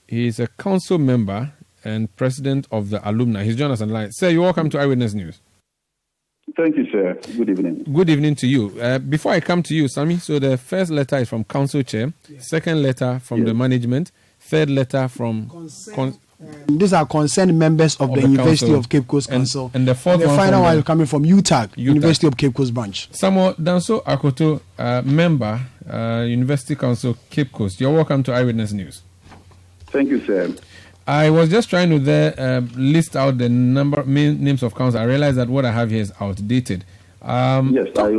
He's a council member and president of the alumni. He's joined us on the line. Sir, you're welcome to Eyewitness News. Thank you, sir. Good evening. Good evening to you. Before I come to you, Sammy, so the first letter is from council chair, second letter from the management, third letter from... These are concerned members of the University of Cape Coast Council. And the fourth one final one is coming from UTAG, University of Cape Coast Branch. Samuel Danso Akoto, member, University Council, Cape Coast. You're welcome to Eyewitness News. Thank you, sir. I was just trying to list out the names of council. I realized that what I have here is outdated. Yes, I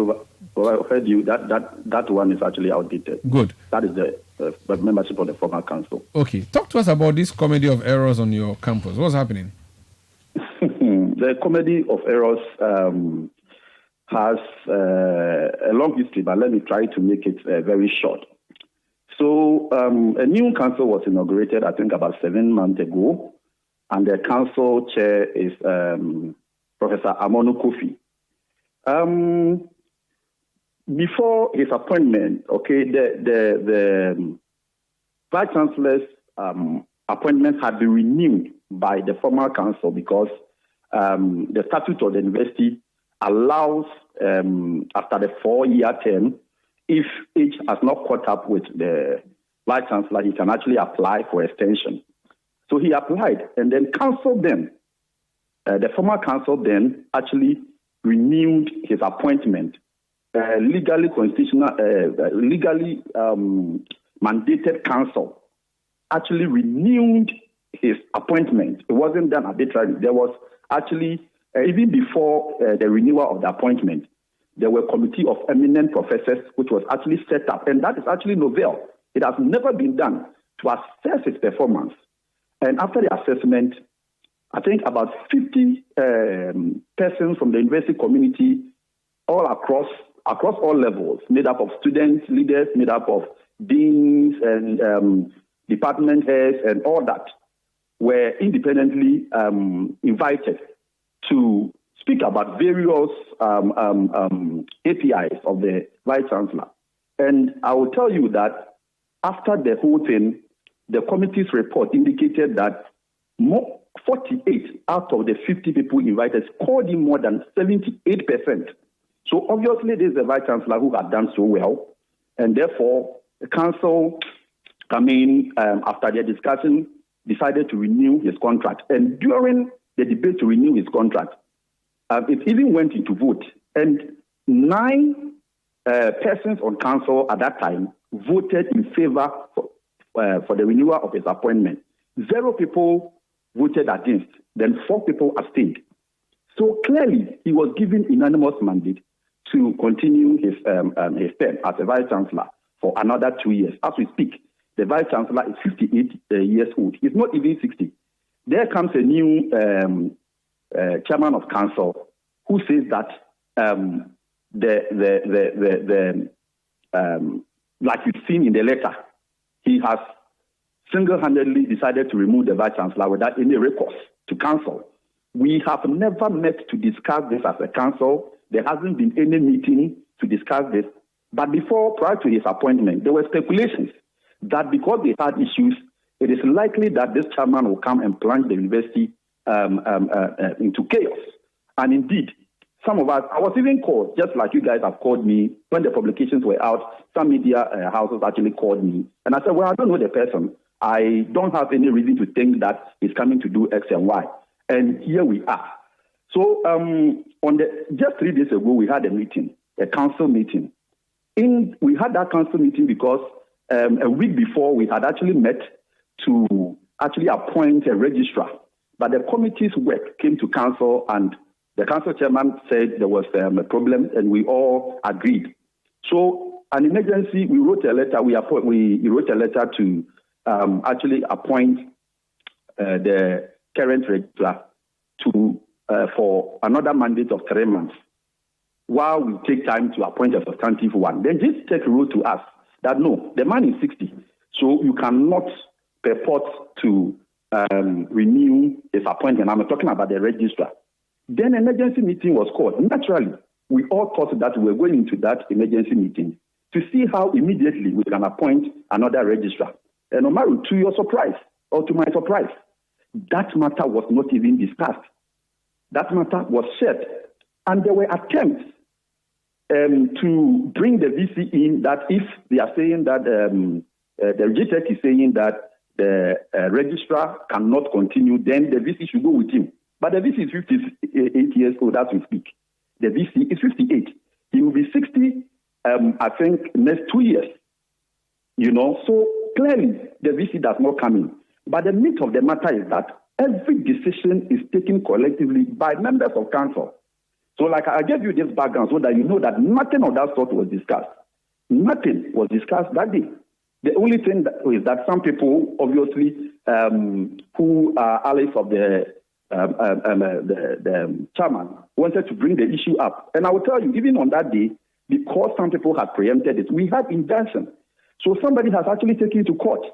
heard you. That one is actually outdated. Good. That is the membership of the former council. Okay. Talk to us about this comedy of errors on your campus. What's happening? The comedy of errors has a long history, but let me try to make it very short. So a new council was inaugurated, I think, about 7 months ago, and the council chair is Professor Amonu Kofi. Before his appointment, the vice chancellor's appointment had been renewed by the former council because the statute of the university allows, after the 4-year term, if each has not caught up with the vice chancellor, he can actually apply for extension. So he applied, and then the former council then actually renewed his appointment. Legally mandated council actually renewed his appointment. It wasn't done arbitrarily. There was actually, even before the renewal of the appointment, there were a committee of eminent professors which was actually set up. And that is actually novel. It has never been done to assess his performance. And after the assessment, I think about 50 persons from the university community, all across all levels, made up of students, leaders, made up of deans and department heads and all that, were independently invited to speak about various APIs of the vice chancellor. And I will tell you that after the whole thing, the committee's report indicated that 48 out of the 50 people invited scored in more than 78%. So obviously, this is the vice chancellor who had done so well, and therefore the council, after their discussion, decided to renew his contract. And during the debate to renew his contract, it even went into vote, and 9 persons on council at that time voted in favor for the renewal of his appointment. 0 people voted against, then 4 people abstained. So clearly, he was given unanimous mandate to continue his term as a vice chancellor for another 2 years. As we speak, the vice chancellor is 58 years old. He's not even 60. There comes a new chairman of council who says that like you've seen in the letter, he has single-handedly decided to remove the vice chancellor without any recourse to council. We have never met to discuss this as a council. There hasn't been any meeting to discuss this. But prior to his appointment, there were speculations that because they had issues, it is likely that this chairman will come and plunge the university into chaos. And indeed, some of us, I was even called, just like you guys have called me, when the publications were out, some media houses actually called me. And I said, well, I don't know the person. I don't have any reason to think that he's coming to do X and Y. And here we are. So just 3 days ago, we had a council meeting. We had that council meeting because a week before, we had actually met to actually appoint a registrar. But the committee's work came to council, and the council chairman said there was a problem, and we all agreed. So, an emergency, we wrote a letter. We wrote a letter to actually appoint the current registrar for another mandate of 3 months, while we take time to appoint a substantive one. Then just take wrote to us that no, the man is 60, so you cannot purport to renew his appointment. I'm talking about the registrar. Then an emergency meeting was called. Naturally, we all thought that we were going into that emergency meeting to see how immediately we can appoint another registrar. And Omaru, to your surprise, or to my surprise, that matter was not even discussed. That matter was shared. And there were attempts to bring the VC in, that if they are saying that the GTEC is saying that the registrar cannot continue, then the VC should go with him. But the VC is 58 years old as we speak. The VC is 58. He will be 60, I think, next 2 years. So clearly the VC does not come in. But the meat of the matter is that every decision is taken collectively by members of council. So like I gave you this background so that you know that nothing of that sort was discussed. Nothing was discussed that day. The only thing is that some people, obviously, who are allies of the chairman, wanted to bring the issue up. And I will tell you, even on that day, because some people had preempted it, we had injunction. So somebody has actually taken it to court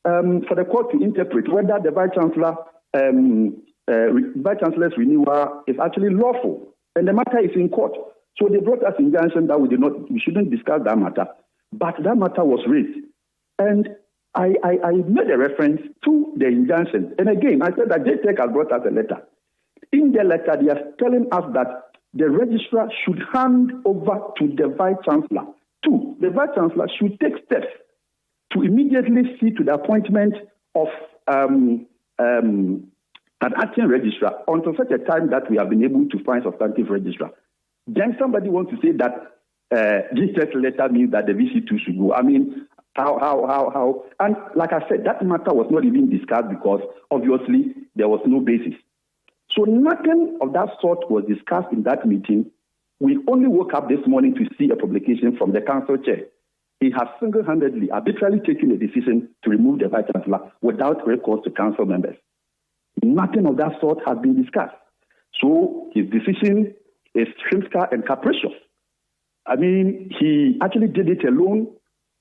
for the court to interpret whether the vice chancellor's renewal is actually lawful. And the matter is in court. So they brought us injunction that we shouldn't discuss that matter. But that matter was raised. And I made a reference to the injunction. And again, I said that JTEC has brought us a letter. In the letter, they are telling us that the registrar should hand over to the vice chancellor. Two, the vice chancellor should take steps to immediately see to the appointment of an acting registrar until such a time that we have been able to find substantive registrar. Then somebody wants to say that this letter means that the VC2 should go. I mean, how? And like I said, that matter was not even discussed because obviously there was no basis. So nothing of that sort was discussed in that meeting. We only woke up this morning to see a publication from the council chair. He has single-handedly, arbitrarily taken a decision to remove the vice chancellor without recourse to council members. Nothing of that sort has been discussed. So his decision is whimsical and capricious. I mean, he actually did it alone.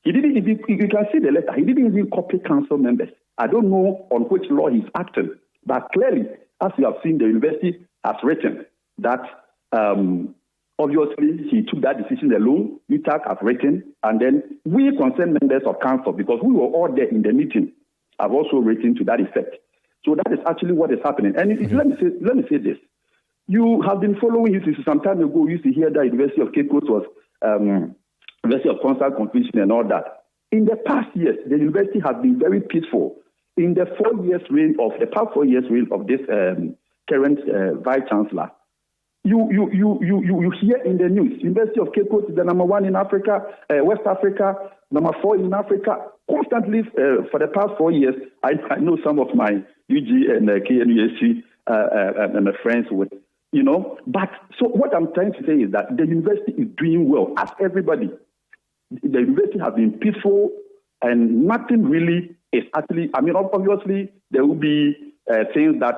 He didn't even, you can see the letter, he didn't even copy council members. I don't know on which law he's acting, but clearly, as you have seen, the university has written that obviously he took that decision alone, UTAC has written, and then we concerned members of council, because we were all there in the meeting, have also written to that effect. So that is actually what is happening. And let me say this. You have been following UCC some time ago. You used to hear that University of Cape Coast was University of Constant Completion and all that. In the past years, the university has been very peaceful. In the 4 years reign of the past 4 years reign of this current vice chancellor, you hear in the news, University of Cape Coast is the number 1 in Africa, West Africa, number 4 in Africa. Constantly for the past 4 years, I know some of my UG and KNUSC and friends with, But so what I'm trying to say is that the university is doing well. As everybody, the university has been peaceful, and nothing really is actually. I mean, obviously there will be things that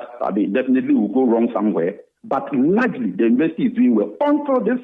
definitely will go wrong somewhere. But largely, the university is doing well until this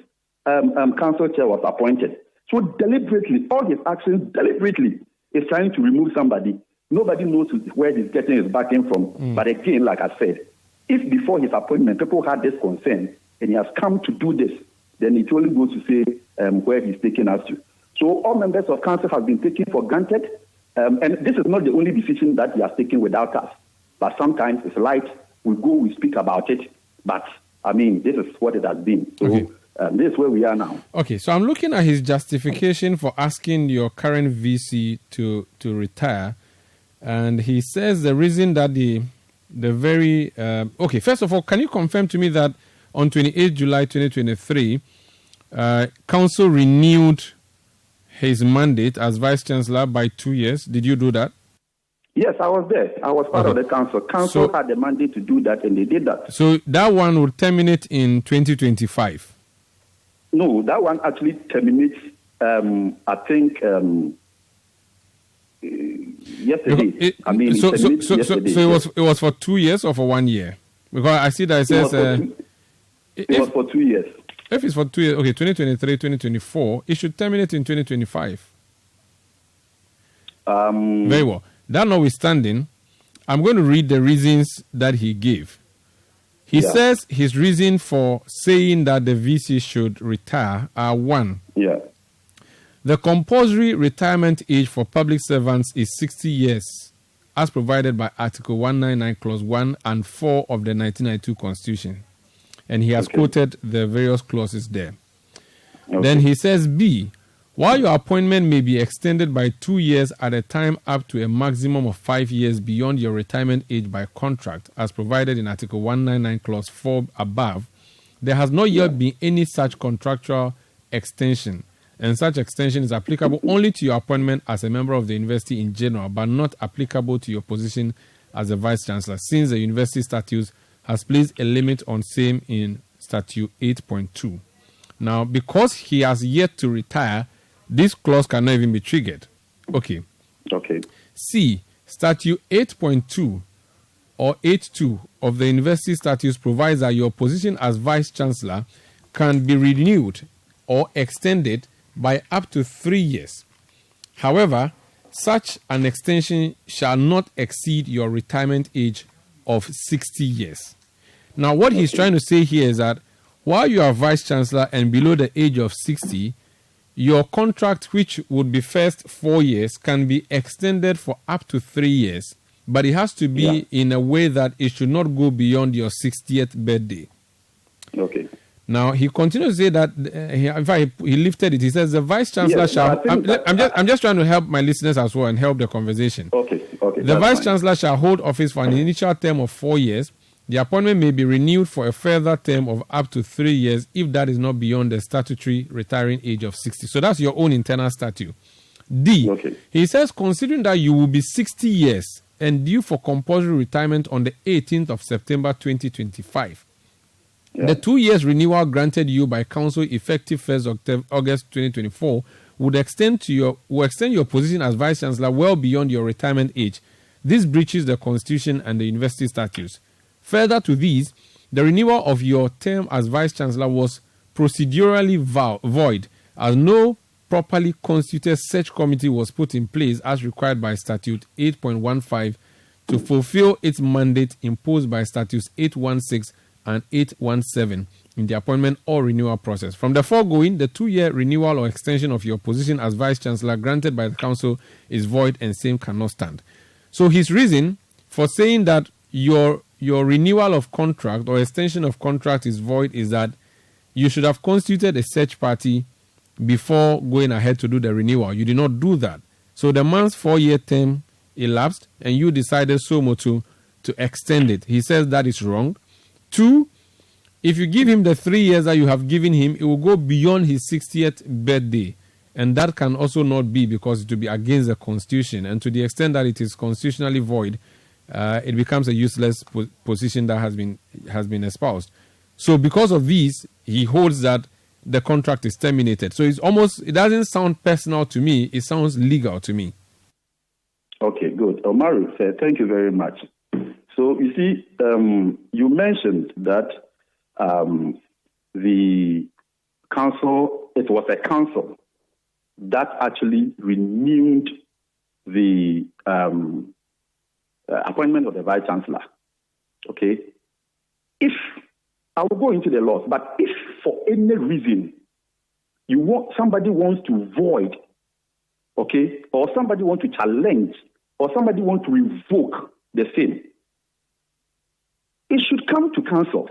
council chair was appointed. So deliberately, all his actions deliberately is trying to remove somebody. Nobody knows where he's getting his backing from. But again, like I said, if before his appointment people had this concern and he has come to do this, then it only goes to say where he's taking us to. So all members of council have been taken for granted. And this is not the only decision that he has taken without us. But sometimes it's light. We go, we speak about it. But, I mean, this is what it has been. So okay. This is where we are now. Okay, so I'm looking at his justification for asking your current VC to retire. And he says the reason that the very... okay, first of all, can you confirm to me that on 28 July 2023, Council renewed his mandate as Vice-Chancellor by 2 years? Did you do that? Yes, I was there. I was part of the council. Council had the mandate to do that, and they did that. So that one will terminate in 2025? No, that one actually terminates, I think, yesterday. So it was for 2 years or for 1 year? Because I see that it says... it was for 2 years. If it's for 2 years, okay, 2023, 2024, it should terminate in 2025. Very well. That notwithstanding, I'm going to read the reasons that he gave. He says his reason for saying that the VC should retire are: 1, the compulsory retirement age for public servants is 60 years as provided by Article 199, Clause 1 and 4 of the 1992 Constitution. And he has quoted the various clauses there. Then he says, B, while your appointment may be extended by 2 years at a time up to a maximum of 5 years beyond your retirement age by contract, as provided in Article 199, Clause 4 above, there has not yet been any such contractual extension, and such extension is applicable only to your appointment as a member of the university in general, but not applicable to your position as a vice-chancellor, since the university statutes has placed a limit on same in Statute 8.2. Now, because he has yet to retire, this clause cannot even be triggered. Okay. C, Statute 8.2 or 8.2 of the university statutes provides that your position as vice-chancellor can be renewed or extended by up to 3 years. However, such an extension shall not exceed your retirement age of 60 years. Now, what he's trying to say here is that while you are vice-chancellor and below the age of 60, your contract, which would be first 4 years, can be extended for up to 3 years, but it has to be in a way that it should not go beyond your 60th birthday. Okay. Now, he continues to say that, in fact, he lifted it. He says, the vice-chancellor shall... I'm just trying to help my listeners as well and help the conversation. Okay. The vice-chancellor shall hold office for an initial term of 4 years. The appointment may be renewed for a further term of up to 3 years if that is not beyond the statutory retiring age of 60. So that's your own internal statute. D, he says, considering that you will be 60 years and due for compulsory retirement on the 18th of September 2025, the 2 years renewal granted you by Council effective 1st August 2024 would extend your position as Vice-Chancellor well beyond your retirement age. This breaches the Constitution and the university statutes. Further to these, the renewal of your term as Vice-Chancellor was procedurally void, as no properly constituted search committee was put in place as required by Statute 8.15 to fulfill its mandate imposed by Statutes 816 and 817 in the appointment or renewal process. From the foregoing, the 2-year renewal or extension of your position as Vice-Chancellor granted by the Council is void and same cannot stand. So his reason for saying that your renewal of contract or extension of contract is void is that you should have constituted a search party before going ahead to do the renewal. You did not do that. So the man's 4-year term elapsed and you decided to extend it. He says that is wrong. 2, if you give him the 3 years that you have given him, it will go beyond his 60th birthday. And that can also not be because it will be against the Constitution. And to the extent that it is constitutionally void, it becomes a useless position that has been espoused. So because of these, he holds that the contract is terminated. So it doesn't sound personal to me. It sounds legal to me. Okay, good. Omaru said, thank you very much. So you see, you mentioned that the council, it was a council that actually renewed the appointment of the vice-chancellor. Okay? If, I will go into the laws, but if for any reason somebody wants to void, okay, or somebody wants to challenge, or somebody wants to revoke the same, it should come to council.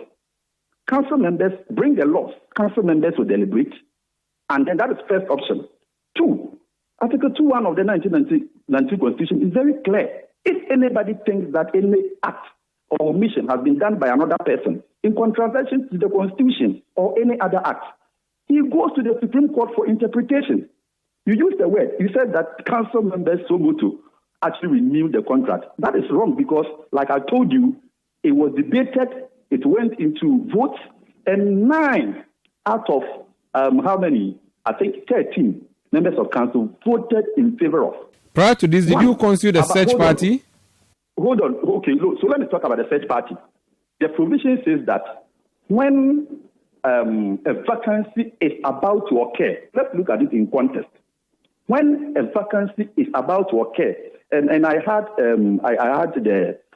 Council members bring the laws. Council members will deliberate. And then that is first option. 2, Article 2.1 of the 1992 Constitution is very clear. If anybody thinks that any act or omission has been done by another person in contravention to the Constitution or any other act, he goes to the Supreme Court for interpretation. You used the word. You said that council members to actually renew the contract. That is wrong because, like I told you, it was debated, it went into votes, and 9 out of how many? I think 13 members of council voted in favor of. Prior to this, did you constitute a search party? Hold on. Okay, look, so let me talk about the search party. The provision says that when a vacancy is about to occur, let's look at it in context. When a vacancy is about to occur, and I had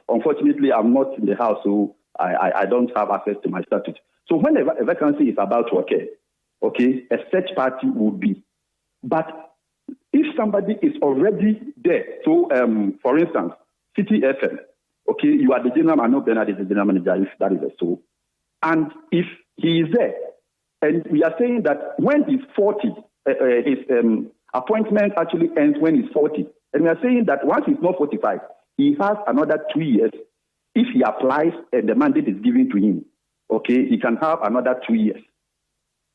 unfortunately, I'm not in the house, so I don't have access to my statute. So when a vacancy is about to occur, okay, a search party would be. But if somebody is already there, so for instance, City FM. Okay, you are the general manager. No, Bernard is the general manager, if that is so. And if he is there, and we are saying that when he's 40, his appointment actually ends when he's 40. And we are saying that once he's not 45, he has another 2 years. If he applies and the mandate is given to him, okay, he can have another 2 years.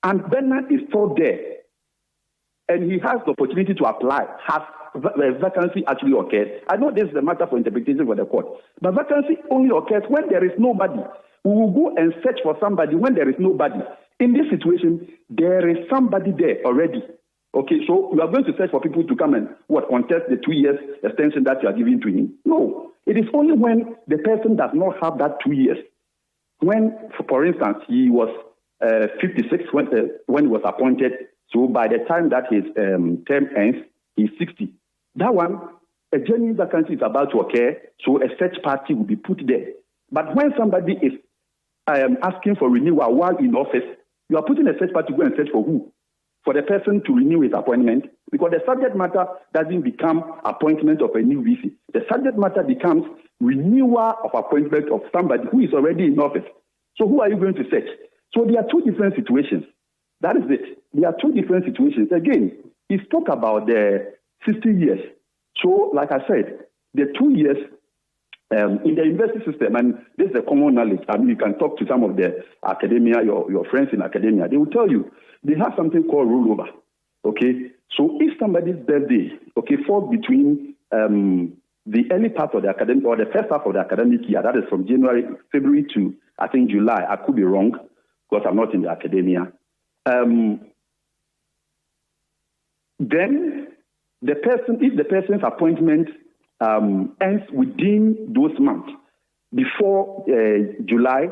And Bernard is still there. And he has the opportunity to apply. Has a vacancy actually occurred? I know this is a matter for interpretation for the court. But vacancy only occurs when there is nobody. We will go and search for somebody when there is nobody. In this situation, there is somebody there already. Okay, so you are going to search for people to come and contest the 2 years extension that you are giving to him? No. It is only when the person does not have that 2 years. When, for instance, he was 56 when he was appointed, so by the time that his term ends, he's 60. That one, a genuine vacancy is about to occur, so a search party will be put there. But when somebody is asking for renewal while in office, you are putting a search party to go and search for who? For the person to renew his appointment, because the subject matter doesn't become appointment of a new VC. The subject matter becomes renewal of appointment of somebody who is already in office. So who are you going to search? So there are two different situations. That is it. There are two different situations. Again, he spoke about the 60 years. So, like I said, the 2 years in the university system, and this is a common knowledge. I mean, you can talk to some of the academia, your friends in academia. They will tell you they have something called rollover. Okay, so if somebody's birthday, falls between the early part of the academic or the first half of the academic year, that is from February to I think July. I could be wrong because I'm not in the academia. Then the person, if the person's appointment ends within those months, before July,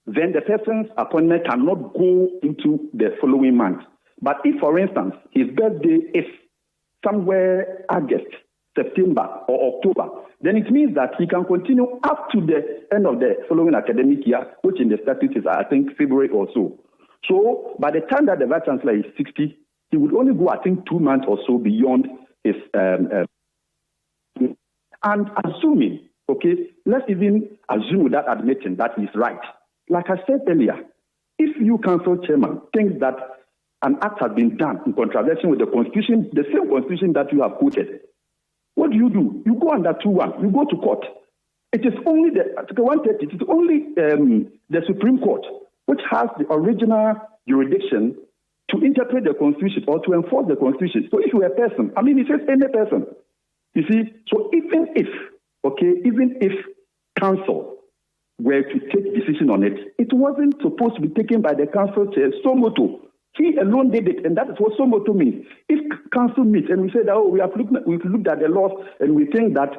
then the person's appointment cannot go into the following month. But if, for instance, his birthday is somewhere August, September, or October, then it means that he can continue up to the end of the following academic year, which in the statute is, I think, February or so. So by the time that the Vice Chancellor is 60, he would only go, I think, 2 months or so beyond his and assuming, let's even assume that admitting that he's right. Like I said earlier, if you council chairman thinks that an act has been done in contravention with the Constitution, the same Constitution that you have quoted, what do? You go under 2:1, you go to court. It is only Article 130, it is only the Supreme Court which has the original jurisdiction to interpret the Constitution or to enforce the Constitution. So if you're a person, it says any person. You see, so even if council were to take decision on it, it wasn't supposed to be taken by the council chair, Somoto. He alone did it, and that is what Somoto means. If council meets and we say that, we've looked at the laws and we think that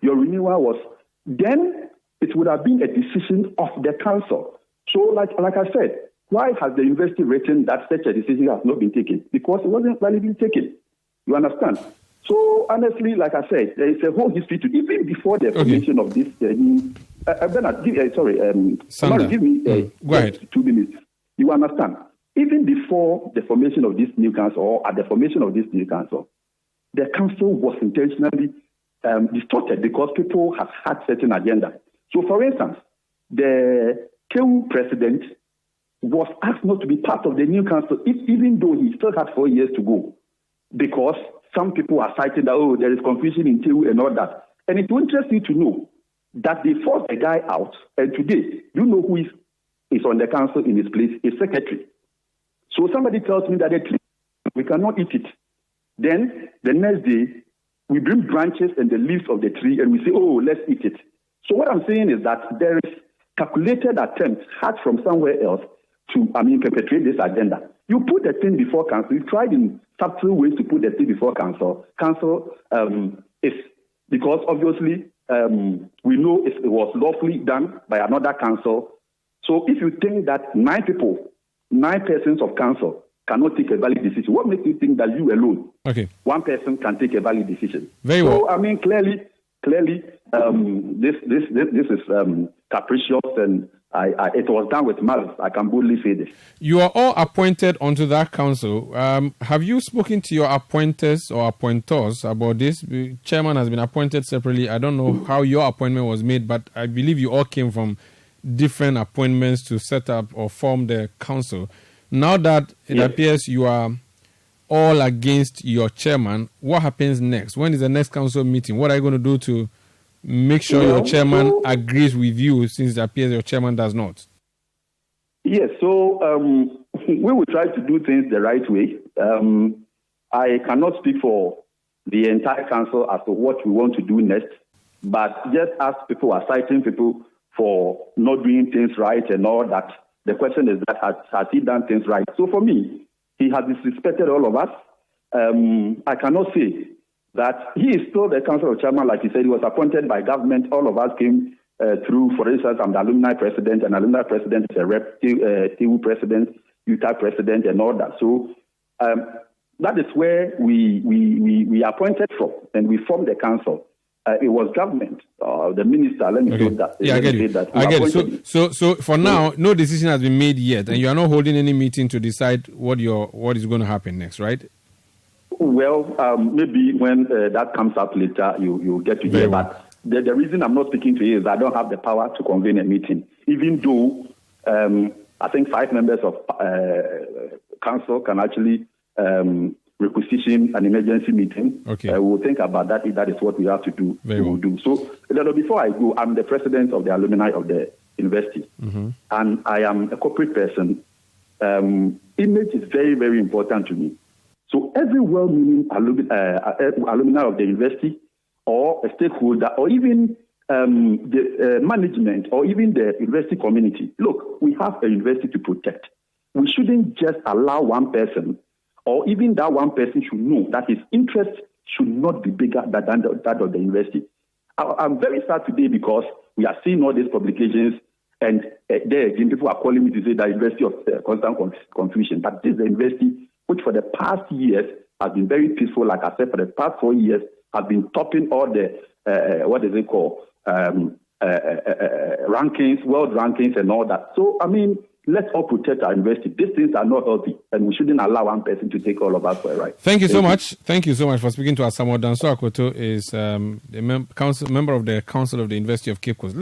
your renewal was, then it would have been a decision of the council. So, like I said, why has the university written that such a decision has not been taken? Because it wasn't validly taken. You understand? So, honestly, like I said, there is a whole history to even before the formation of this. Bernard, give me go ahead. 2 minutes. You understand? Even before the formation of this new council, or at the formation of this new council, the council was intentionally distorted because people have had certain agenda. So, for instance, the KU president was asked not to be part of the new council, even though he still had 4 years to go, because some people are citing that, there is confusion in KU and all that. And it will interest you to know that they forced a guy out, and today, you know who is on the council in his place? A secretary. So somebody tells me that we cannot eat it. Then the next day, we bring branches and the leaves of the tree and we say, let's eat it. So what I'm saying is that there is calculated attempts had from somewhere else to, perpetrate this agenda. You put the thing before council. You tried in subtle ways to put the thing before council. Council is, because obviously we know it was lawfully done by another council. So if you think that 9 persons of council cannot take a valid decision, what makes you think that you alone, one person, can take a valid decision? Very well. So, clearly, this is capricious, and it was done with malice. I can boldly say this. You are all appointed onto that council. Have you spoken to your appointers or appointors about this? The chairman has been appointed separately. I don't know how your appointment was made, but I believe you all came from different appointments to set up or form the council. Now that it appears you are all against your chairman, what happens next? When is the next council meeting? What are you going to do to make sure your chairman agrees with you, since it appears your chairman does not? Yes, so we will try to do things the right way. I cannot speak for the entire council as to what we want to do next, but just as people are citing people for not doing things right and all that, the question is that has he done things right? So for me, he has disrespected all of us. I cannot say that he is still the council chairman. Like he said, he was appointed by government. All of us came through. For instance, I'm the alumni president, and alumni president is a rep, TU president, UTA president, and all that. So that is where we appointed from, and we formed the council. It was government, the minister. Let me say that. Yeah, I get it. I get it. So for now, no decision has been made yet, and you are not holding any meeting to decide what is going to happen next, right? Well, maybe when that comes up later, you'll get to hear. But the reason I'm not speaking to you is I don't have the power to convene a meeting, even though I think 5 members of council can actually requisition an emergency meeting. Okay. We'll think about that. If that is what we have to do, we will do. So before I go, I'm the president of the alumni of the university, and I am a corporate person. Image is very, very important to me. So every well-meaning alumni of the university, or a stakeholder, or even the management, or even the university community, look, we have a university to protect. We shouldn't just allow one person, or even that one person should know that his interest should not be bigger than that of the university. I'm very sad today because we are seeing all these publications, and there again, people are calling me to say that university of constant confusion. But this is the university which for the past years has been very peaceful. Like I said, for the past 4 years, has been topping all the, rankings, world rankings and all that. So, I mean, let's all protect our university. These things are not healthy, and we shouldn't allow one person to take all of us for a ride. Thank you so much. Thank you so much for speaking to us. Samuel Danso Akoto is a member of the Council of the University of Cape Coast.